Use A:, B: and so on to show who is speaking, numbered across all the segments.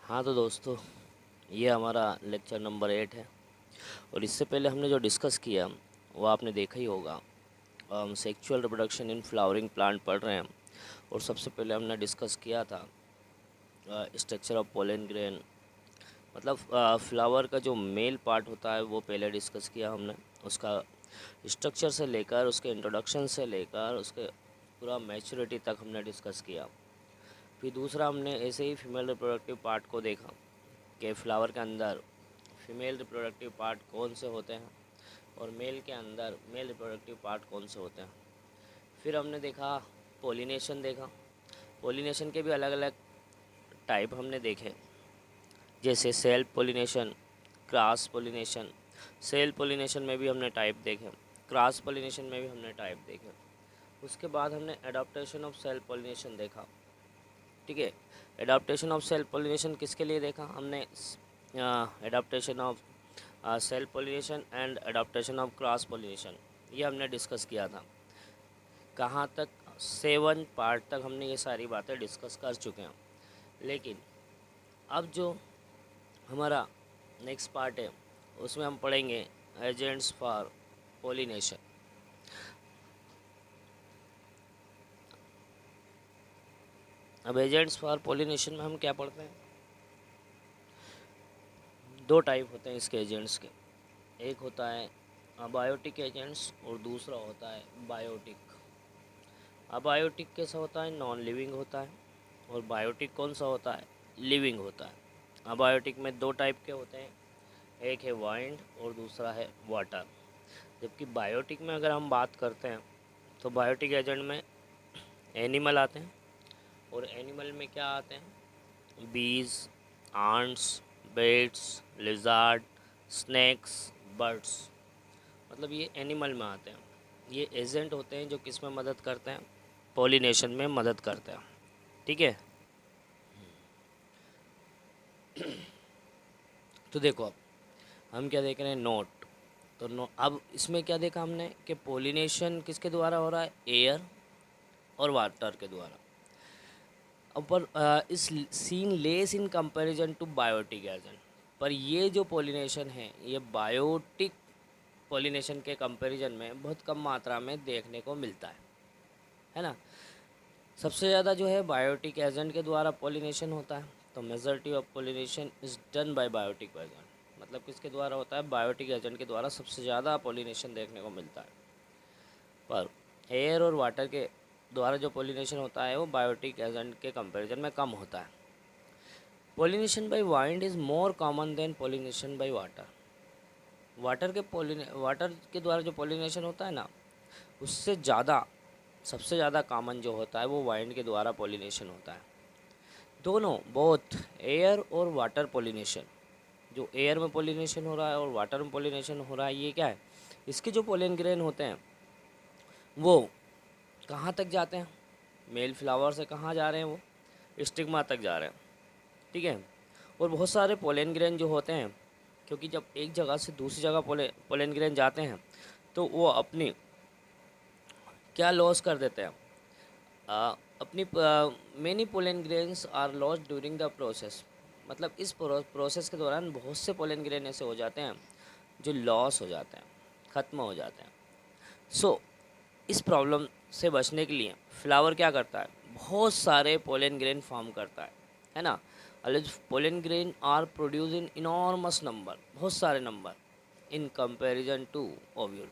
A: हाँ तो दोस्तों, ये हमारा लेक्चर नंबर 8 है। और इससे पहले हमने जो डिस्कस किया वो आपने देखा ही होगा। हम sexual reproduction in flowering plant पढ़ रहे हैं। और सबसे पहले हमने डिस्कस किया था स्ट्रक्चर ऑफ पोलन ग्रेन। मतलब फ्लावर का जो मेल पार्ट होता है वो पहले डिस्कस किया हमने। उसका स्ट्रक्चर से लेकर उसके इंट्रोडक्शन से लेकर उसके पूरा मैच्योरिटी तक हमने डिस्कस किया। फिर दूसरा हमने ऐसे ही फीमेल रिप्रोडक्टिव पार्ट को देखा कि फ्लावर के अंदर फीमेल रिप्रोडक्टिव पार्ट कौन से होते हैं और मेल के अंदर मेल रिप्रोडक्टिव पार्ट कौन से होते हैं। फिर हमने देखा पोलिनेशन देखा। पोलिनेशन के भी अलग अलग टाइप हमने देखे, जैसे self pollination, cross pollination. Self pollination में भी हमने टाइप देखे, क्रॉस पोलिनेशन में भी हमने टाइप देखे। उसके बाद हमने एडाप्टेशन ऑफ सेल्फ पोलिनेशन देखा। ठीक है, एडाप्टेशन ऑफ सेल्फ पोलिनेशन किसके लिए देखा हमने? Adaptation of self pollination and adaptation of cross pollination, ये हमने डिस्कस किया था। कहाँ तक? 7 पार्ट तक हमने ये सारी बातें डिस्कस कर चुके हैं। लेकिन अब जो हमारा नेक्स्ट पार्ट है उसमें हम पढ़ेंगे एजेंट्स फॉर पोलिनेशन। अब एजेंट्स फॉर पोलिनेशन में हम क्या पढ़ते हैं? 2 टाइप होते हैं इसके एजेंट्स के। एक होता है अबायोटिक एजेंट्स और दूसरा होता है बायोटिक। अबायोटिक कैसा होता है? नॉन लिविंग होता है। और बायोटिक कौन सा होता है? लिविंग होता है। अबायोटिक में 2 टाइप के होते हैं, एक है वाइंड और दूसरा है वाटर। जबकि बायोटिक में अगर हम बात करते हैं तो बायोटिक एजेंट में एनिमल आते हैं। और एनिमल में क्या आते हैं? Bees, ants, bats, lizard, snakes, birds. मतलब ये एनिमल में आते हैं। ये एजेंट होते हैं जो किस में मदद करते हैं? पॉलिनेशन में मदद करते हैं। ठीक है, तो देखो अब हम क्या देख रहे हैं? नोट। तो अब इसमें क्या देखा हमने कि पॉलिनेशन किसके द्वारा हो रहा है? एयर और वाटर के द्वारा। पर is seen less in comparison to biotic agent. पर ये जो पॉलिनेशन है ये बायोटिक पॉलिनेशन के कंपैरिजन में बहुत कम मात्रा में देखने को मिलता है ना। सबसे ज़्यादा जो है बायोटिक एजेंट के द्वारा पॉलिनेशन होता है। तो majority of pollination is done by biotic agent. मतलब किसके द्वारा होता है? बायोटिक एजेंट के द्वारा सबसे ज़्यादा पॉलिनेशन देखने को मिलता है। पर एयर और वाटर के द्वारा जो पॉलिनेशन होता है वो बायोटिक एजेंट के कंपैरिजन में कम होता है। Pollination by wind is more common than pollination by water. Water के द्वारा जो पॉलिनेशन होता है ना, उससे ज़्यादा सबसे ज़्यादा कॉमन जो होता है वो वाइंड के द्वारा पॉलिनेशन होता है। दोनों बोथ एयर और वाटर पॉलिनेशन, जो एयर में पॉलिनेशन हो रहा है और वाटर में पॉलिनेशन हो रहा है, ये क्या है? इसके जो पोलन ग्रेन होते हैं वो कहाँ तक जाते हैं? मेल फ्लावर से कहाँ जा रहे हैं? वो स्टिग्मा तक जा रहे हैं। ठीक है, और बहुत सारे पोलन ग्रेन जो होते हैं, क्योंकि जब एक जगह से दूसरी जगह पोलन ग्रेन जाते हैं तो वो अपनी क्या लॉस कर देते हैं? अपनी many pollen grains are lost during the process. मतलब इस प्रोसेस के दौरान बहुत से पोलन ग्रेन ऐसे हो जाते हैं जो लॉस हो जाते हैं, ख़त्म हो जाते हैं। सो इस प्रॉब्लम से बचने के लिए फ्लावर क्या करता है? बहुत सारे पोलन ग्रेन फॉर्म करता है ना। Pollen grain are produce in enormous number, बहुत सारे number, in comparison to ovule.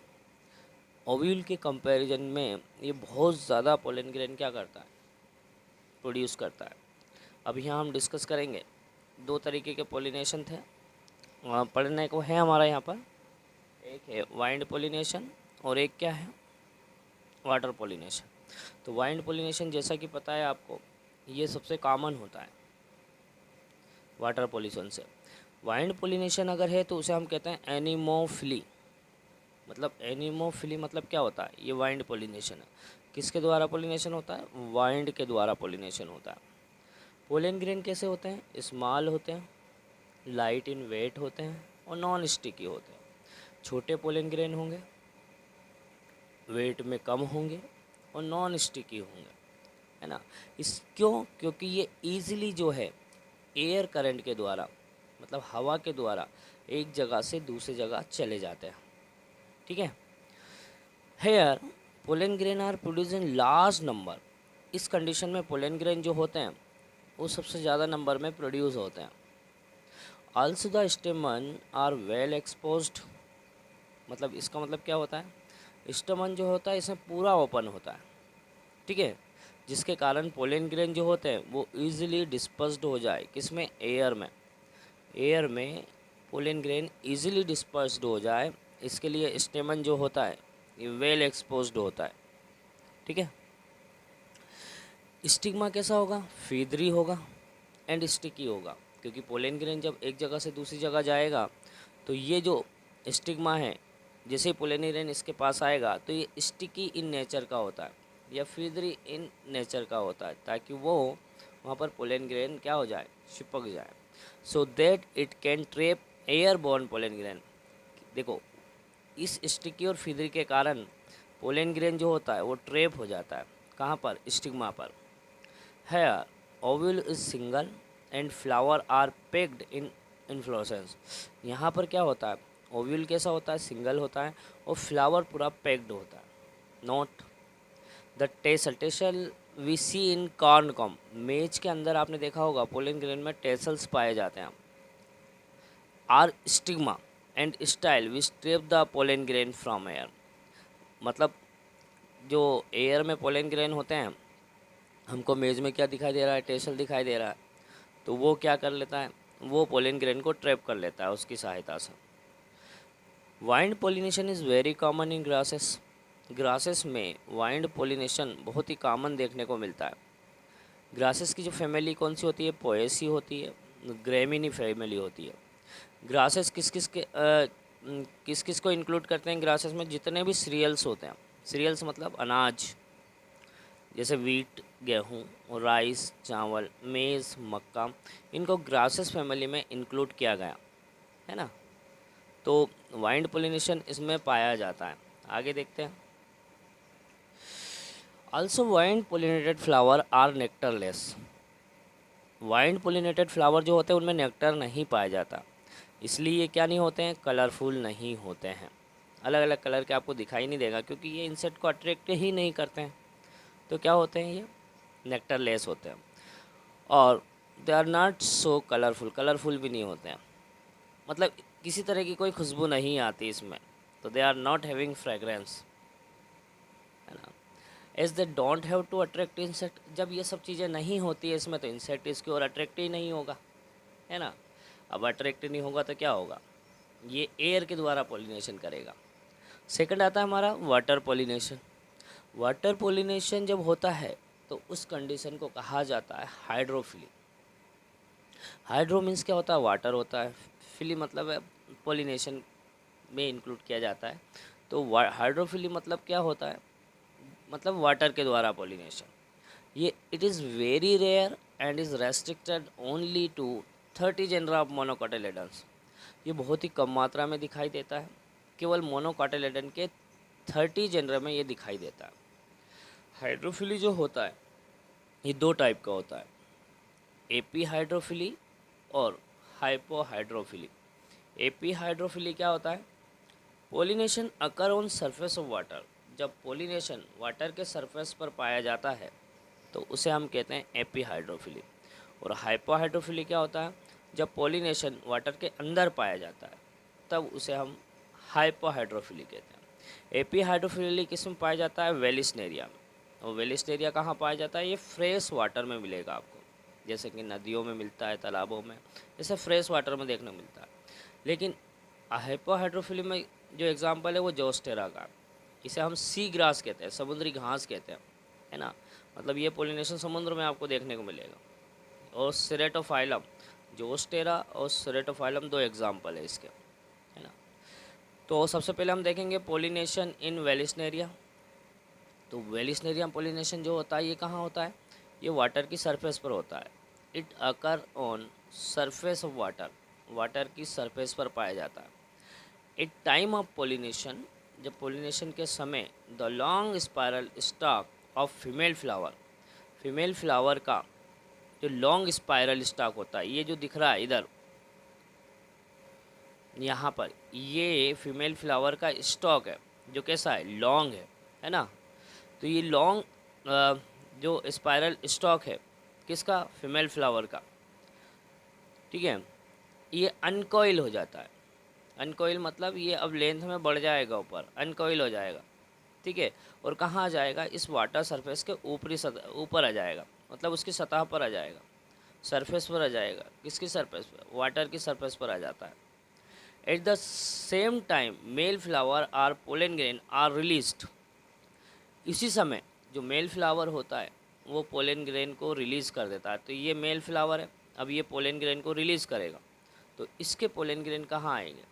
A: Ovule के कंपैरिजन में ये बहुत ज़्यादा पोलन ग्रेन क्या करता है? प्रोड्यूस करता है। अब यहाँ हम डिस्कस करेंगे 2 तरीके के पोलिनेशन थे, पढ़ने को है हमारा यहाँ पर। एक है वाइंड पोलिनेशन और एक क्या है? Water pollination. तो वाइंड पोलिनेशन जैसा कि पता है आपको, ये सबसे कॉमन होता है वाटर पोलिनेशन से। वाइंड पोलिनेशन अगर है तो उसे हम कहते हैं एनिमोफिली। मतलब एनिमोफिली मतलब क्या होता है? ये वाइंड पोलिनेशन है। किसके द्वारा पोलिनेशन होता है? वाइंड के द्वारा पोलिनेशन होता है। पोलन ग्रेन कैसे होते हैं? स्मॉल होते हैं, लाइट इन वेट होते हैं और नॉन स्टिकी होते हैं। छोटे पोलन ग्रेन होंगे, वेट में कम होंगे और नॉन स्टिकी होंगे, है ना। क्योंकि ये ईजिली जो है एयर करंट के द्वारा, मतलब हवा के द्वारा एक जगह से दूसरी जगह चले जाते हैं। ठीक है। Here pollen grain are produce in large number. इस कंडीशन में पोलन ग्रेन जो होते हैं वो सबसे ज़्यादा नंबर में प्रोड्यूस होते हैं। Also the stamen are well exposed. मतलब इसका मतलब क्या होता है, स्टेमन जो होता है इसमें पूरा ओपन होता है। ठीक है, जिसके कारण पोलन ग्रेन जो होते हैं वो इजीली डिस्पर्स्ड हो जाए, किसमें, एयर में। एयर में पोलन ग्रेन इजीली डिस्पर्स्ड हो जाए, इसके लिए स्टेमन जो होता है ये वेल एक्सपोज्ड होता है। ठीक है। स्टिग्मा कैसा होगा, फीदरी होगा एंड स्टिकी होगा, क्योंकि पोलन ग्रेन जब एक जगह से दूसरी जगह जाएगा तो ये जो स्टिग्मा है, जैसे ही पोलन ग्रेन इसके पास आएगा तो ये स्टिकी इन नेचर का होता है या फीदरी इन नेचर का होता है, ताकि वो वहाँ पर पोलन ग्रेन क्या हो जाए, चिपक जाए, so that it can trap air born pollen grain. देखो, इस स्टिकी और फीदरी के कारण पोलन ग्रेन जो होता है वो ट्रैप हो जाता है, कहाँ पर, स्टिग्मा पर। Here ovule is single and flower are packed in inflorescence. यहाँ पर क्या होता है, ओव्यूल कैसा होता है, सिंगल होता है और फ्लावर पूरा पैक्ड होता है। Note the tassel we see in corn cob. Maize के अंदर आपने देखा होगा पोलन ग्रेन में टेसल्स पाए जाते हैं। Are stigma and style we strip the pollen grain from air. मतलब जो एयर में पोलन ग्रेन होते हैं, हमको मेज में क्या दिखाई दे रहा है, टेसल दिखाई दे रहा है, तो वो क्या कर लेता है, वो पोलन ग्रेन को ट्रैप कर लेता है उसकी सहायता से। Wind pollination is very common in grasses. Grasses में वाइंड पोलिनेशन बहुत ही कॉमन देखने को मिलता है। ग्रासेस की जो फैमिली कौन सी होती है, पोएसी होती है, ग्रेमिनी फैमिली होती है। ग्रासेस किस किस को इंक्लूड करते हैं ग्रासेस में, जितने भी सीरियल्स होते हैं, सीरियल्स मतलब अनाज, जैसे वीट गेहूँ, राइस चावल, मेज़ मक्का, इनको ग्रासेस फैमिली में इंक्लूड किया गया है ना। तो वाइंड पोलिनेशन इसमें पाया जाता है। आगे देखते हैं। Also wind pollinated flower are nectarless. Wind pollinated flower जो होते हैं उनमें नेक्टर नहीं पाया जाता, इसलिए ये क्या नहीं होते हैं, कलरफुल नहीं होते हैं। अलग अलग कलर के आपको दिखाई नहीं देगा, क्योंकि ये इंसेक्ट को अट्रैक्ट ही नहीं करते हैं। तो क्या होते हैं, ये नेक्टरलेस होते हैं और they are not so colourful, colourful भी नहीं होते हैं, मतलब किसी तरह की कोई खुशबू नहीं आती इसमें। तो they are not having fragrance, है ना। As they don't have to attract insect. जब ये सब चीज़ें नहीं होती है इसमें, तो इंसेक्ट इसकी ओर अट्रैक्ट ही नहीं होगा, है ना। अब अट्रैक्ट नहीं होगा तो क्या होगा, ये एयर के द्वारा पोलिनेशन करेगा। सेकंड आता है हमारा वाटर पोलिनेशन। वाटर पोलिनेशन जब होता है तो उस कंडीशन को कहा जाता है हाइड्रोफिली। हाइड्रो मीन्स क्या होता है, वाटर होता है, फिली मतलब है पोलिनेशन में इंक्लूड किया जाता है। तो हाइड्रोफिली मतलब क्या होता है, मतलब वाटर के द्वारा पोलिनेशन। ये it is very rare and is restricted only to 30 genera of monocotyledons. ये बहुत ही कम मात्रा में दिखाई देता है, केवल मोनोकोटिलेडन के 30 जेनरा में ये दिखाई देता है। हाइड्रोफिली जो होता है ये दो टाइप का होता है, एपी हाइड्रोफिली और हाइपोहाइड्रोफिली। एपी हाइड्रोफिली क्या होता है, pollination occur on surface of water. जब पोलिनेशन वाटर के सरफेस पर पाया जाता है तो उसे हम कहते हैं एपी हाइड्रोफिली। और हाइपोहाइड्रोफिली क्या होता है, जब पोलिनेशन वाटर के अंदर पाया जाता है तब उसे हम हाइपोहाइड्रोफिली कहते हैं। एपी हाइड्रोफिली किस में पाया जाता है, वेलिस्नेरिया में। और वेलिस्नेरिया कहाँ पाया जाता है, ये फ्रेश वाटर में मिलेगा आपको, जैसे कि नदियों में मिलता है, तालाबों में, जैसे फ्रेश वाटर में देखने को मिलता है। लेकिन हाइपोहाइड्रोफिली में जो एग्जांपल है वो जोस्टेरा का, इसे हम सी ग्रास कहते हैं, समुद्री घास कहते हैं, है ना। मतलब ये पोलिनेशन समुद्र में आपको देखने को मिलेगा। और सेरेटोफाइलम, जोस्टेरा और सेरेटोफाइलम दो एग्जांपल है इसके, है ना। तो सबसे पहले हम देखेंगे पोलिनेशन इन वेलिस्नेरिया। तो वेलिस्नेरिया पोलिनेशन जो होता है ये कहाँ होता है, ये वाटर की सरफेस पर होता है। It occur on surface of water, water की सरफेस पर पाया जाता है। एट टाइम ऑफ पोलिनेशन, जब पोलिनेशन के समय, the long spiral stock of female flower, female flower का जो लॉन्ग स्पाइरल स्टॉक होता है, ये जो दिख रहा है इधर यहाँ पर, ये फीमेल फ्लावर का स्टॉक है जो कैसा है, लॉन्ग है ना। तो ये लॉन्ग जो स्पाइरल स्टॉक है किसका, फीमेल फ्लावर का, ठीक है, ये अनकॉइल हो जाता है। अनकॉइल मतलब ये अब लेंथ में बढ़ जाएगा, ऊपर अनकॉइल हो जाएगा, ठीक है। और कहाँ आ जाएगा, इस वाटर सरफेस के ऊपरी सतह, ऊपर आ जाएगा, मतलब उसकी सतह पर आ जाएगा, सरफेस पर आ जाएगा। किसकी सरफेस पर, वाटर की सरफेस पर आ जाता है। At the same time male flower are pollen grain are released. इसी समय जो मेल फ्लावर होता है वो पोलन ग्रेन को रिलीज़ कर देता है। तो ये मेल फ्लावर है, अब ये पोलन ग्रेन को रिलीज़ करेगा। तो इसके पोलन ग्रेन कहाँ आएंगे,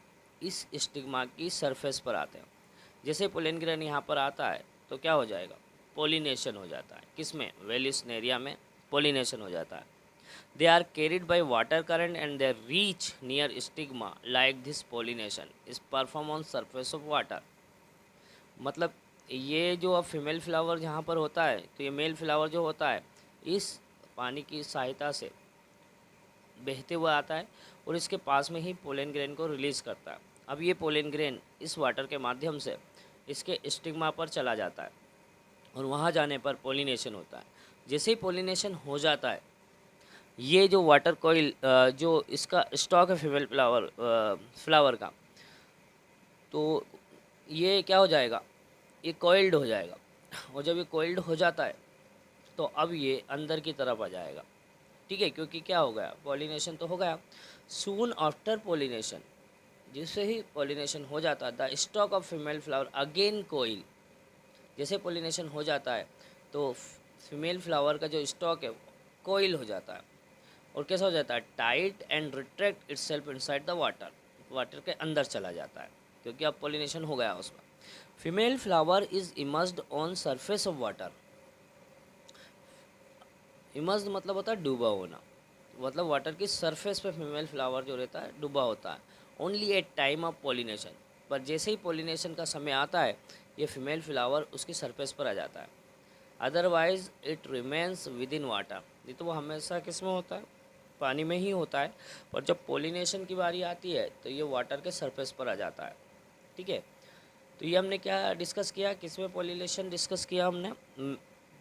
A: इस स्टिग्मा की सरफेस पर आते हैं। जैसे पोलन ग्रेन यहाँ पर आता है तो क्या हो जाएगा, पोलिनेशन हो जाता है। किसमें, वेलिस्नेरिया में पोलिनेशन हो जाता है। They are carried by water current and they reach near stigma like this pollination is perform on surface of water. मतलब ये जो अब फीमेल फ्लावर जहाँ पर होता है, तो ये मेल फ्लावर जो होता है इस पानी की सहायता से बहते हुए आता है और इसके पास में ही पोलन ग्रेन को रिलीज़ करता है। अब ये पोलन ग्रेन इस वाटर के माध्यम से इसके स्टिग्मा पर चला जाता है और वहाँ जाने पर पोलिनेशन होता है। जैसे ही पोलिनेशन हो जाता है, ये जो वाटर कॉइल जो इसका स्टॉक है फीमेल फ्लावर का, तो ये क्या हो जाएगा, ये कॉइल्ड हो जाएगा। और जब ये कॉइल्ड हो जाता है तो अब ये अंदर की तरफ आ जाएगा, ठीक है, क्योंकि क्या हो गया, पॉलिनेशन तो हो गया। सून आफ्टर पॉलिनेशन, जिससे ही पॉलिनेशन हो जाता है, the stalk of female flower again coil. जैसे पॉलिनेशन हो जाता है तो फीमेल फ्लावर का जो स्टॉक है कोइल हो जाता है और कैसा हो जाता है, tight and retract itself inside the water, water के अंदर चला जाता है क्योंकि अब पॉलिनेशन हो गया उसका। Female flower is immersed on surface of water. Immersed मतलब होता है डूबा होना, मतलब वाटर की सरफेस पे फीमेल फ्लावर जो रहता है डूबा होता है। Only at time of pollination, पर जैसे ही पॉलिनेशन का समय आता है ये फीमेल फ्लावर उसकी सरफेस पर आ जाता है। Otherwise it remains with in water, ये तो वो हमेशा किस में होता है, पानी में ही होता है। पर जब पॉलिनेशन की बारी आती है तो ये वाटर के सरफेस पर आ जाता है, ठीक है। तो ये हमने क्या डिस्कस किया, किसमें पॉलिनेशन डिस्कस किया हमने,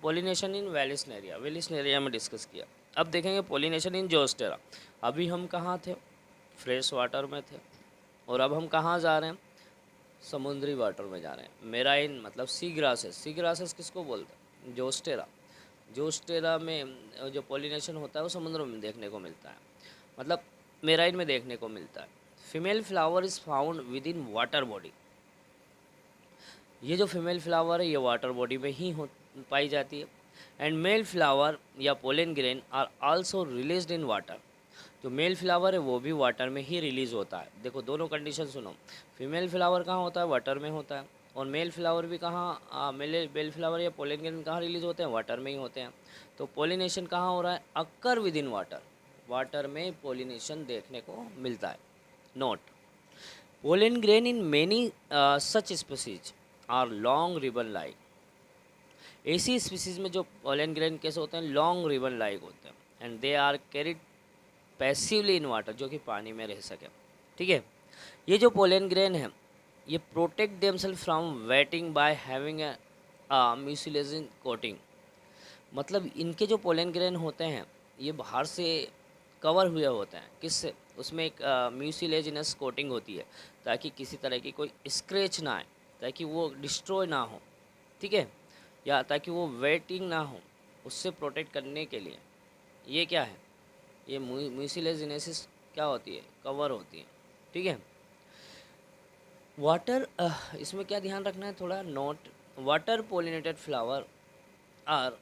A: पॉलिनेशन इन वेलिस्नेरिया, वेलिस्नेरिया में डिस्कस किया। अब देखेंगे पॉलिनेशन इन जोस्टेरा। अभी हम कहाँ थे, फ्रेश वाटर में थे, और अब हम कहाँ जा रहे हैं, समुद्री वाटर में जा रहे हैं। मेराइन मतलब सी ग्रासेस, सी ग्रासेस किसको बोलते हैं, जोस्टेरा। जोस्टेरा में जो पॉलिनेशन होता है वो समुद्र में देखने को मिलता है, मतलब मेराइन में देखने को मिलता है। Female flower is found with in water body. ये जो फीमेल फ्लावर है ये वाटर बॉडी में ही पाई जाती है। एंड मेल फ्लावर या pollen grain are also released in water. जो मेल फ्लावर है वो भी वाटर में ही रिलीज़ होता है। देखो दोनों कंडीशन सुनो, फीमेल फ्लावर कहाँ होता है, वाटर में होता है, और मेल फ्लावर भी कहाँ, मेल फ्लावर या पोलन ग्रेन कहाँ रिलीज़ होते हैं, वाटर में ही होते हैं। तो पोलिनेशन कहाँ हो रहा है, occur within water, water में पोलिनेशन देखने को मिलता है। Note, pollen grain in many such species are long ribbon like. ऐसी स्पीसीज में जो पोलन ग्रेन कैसे होते हैं, लॉन्ग रिबन लाइक होते हैं। And they are carried passively in water, जो कि पानी में रह सके, ठीक है। ये जो पोलन ग्रेन है ये protect themselves from wetting by having a mucilaginous coating. मतलब इनके जो पोलन ग्रेन होते हैं ये बाहर से कवर हुए होते हैं, किससे, उसमें एक म्यूसिलेजिनस कोटिंग होती है ताकि किसी तरह की कोई स्क्रैच ना आए, ताकि वो डिस्ट्रॉय ना हो, ठीक है, या ताकि वो वेटिंग ना हो, उससे प्रोटेक्ट करने के लिए ये क्या है, ये म्यूसिलेजिनेसिस क्या होती है, कवर होती है, ठीक है। वाटर इसमें क्या ध्यान रखना है थोड़ा note, water pollinated flower are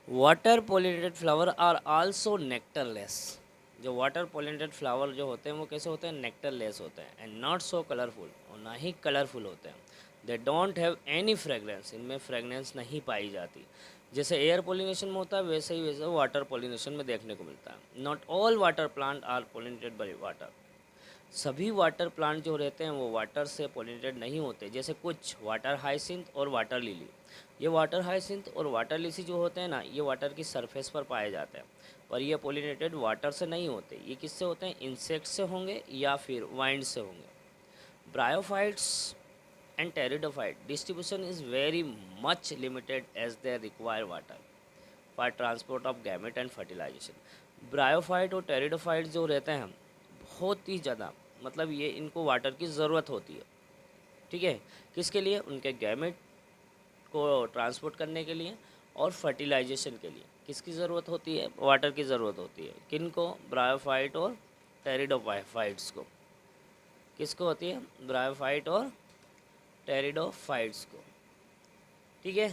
A: water pollinated flower are also nectarless. जो वाटर पोलिनेटेड फ्लावर जो होते हैं वो कैसे होते हैं, नेक्टरलेस होते हैं। एंड नॉट सो कलरफुल, और ना ही कलरफुल होते हैं। दे डोंट हैव एनी फ्रेगरेंस, इनमें फ्रेगनेंस नहीं पाई जाती। जैसे एयर पोलिनेशन में होता है वैसे ही वैसे वाटर पोलिनेशन में देखने को मिलता है। Not all water plant are pollinated by water. सभी वाटर प्लांट जो रहते हैं वो वाटर से पॉलिनेटेड नहीं होते, जैसे कुछ वाटर हाइसिंथ और वाटर लिली। ये वाटर हाइसिंथ और वाटर लिली जो होते हैं ना, ये वाटर की सरफेस पर पाए जाते हैं, पर ये पॉलिनेटेड वाटर से नहीं होते। ये किससे होते हैं? इंसेक्ट से होंगे या फिर वाइंड से होंगे। Bryophytes and pteridophyte distribution is very much limited as they require water for transport of gamete and fertilization। Bryophyte और टेरिडोफाइट जो रहते हैं बहुत ही ज़्यादा, मतलब ये इनको वाटर की ज़रूरत होती है, ठीक है। किसके लिए? उनके गैमेट को ट्रांसपोर्ट करने के लिए और फर्टिलाइजेशन के लिए किसकी ज़रूरत होती है? वाटर की ज़रूरत होती है। किन को? ब्रायोफाइट और टेरिडोफाइट्स को। किसको होती है? ब्रायोफाइट और टेरिडोफाइट्स को, ठीक है।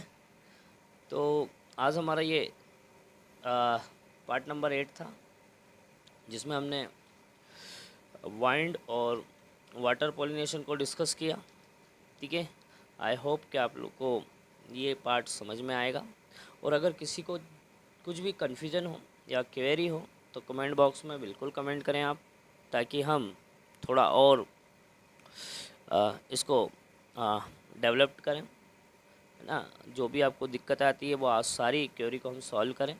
A: तो आज हमारा ये पार्ट नंबर 8 था, जिसमें हमने वाइंड और वाटर पॉलिनेशन को डिस्कस किया, ठीक है। आई होप कि आप लोग को ये पार्ट समझ में आएगा, और अगर किसी को कुछ भी कन्फ्यूजन हो या क्वेरी हो तो कमेंट बॉक्स में बिल्कुल कमेंट करें आप, ताकि हम थोड़ा और इसको डेवलप करें, है ना। जो भी आपको दिक्कत आती है वो आज सारी क्वेरी को हम सॉल्व करें,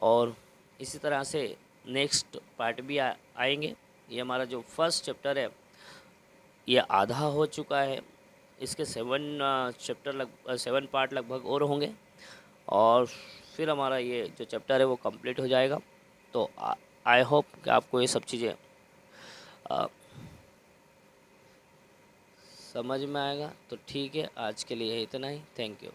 A: और इसी तरह से नेक्स्ट पार्ट भी आएंगे। ये हमारा जो फर्स्ट चैप्टर है ये आधा हो चुका है, इसके 7 पार्ट लगभग और होंगे, और फिर हमारा ये जो चैप्टर है वो कंप्लीट हो जाएगा। तो आई होप कि आपको ये सब चीज़ें समझ में आएगा। तो ठीक है, आज के लिए इतना ही। Thank you.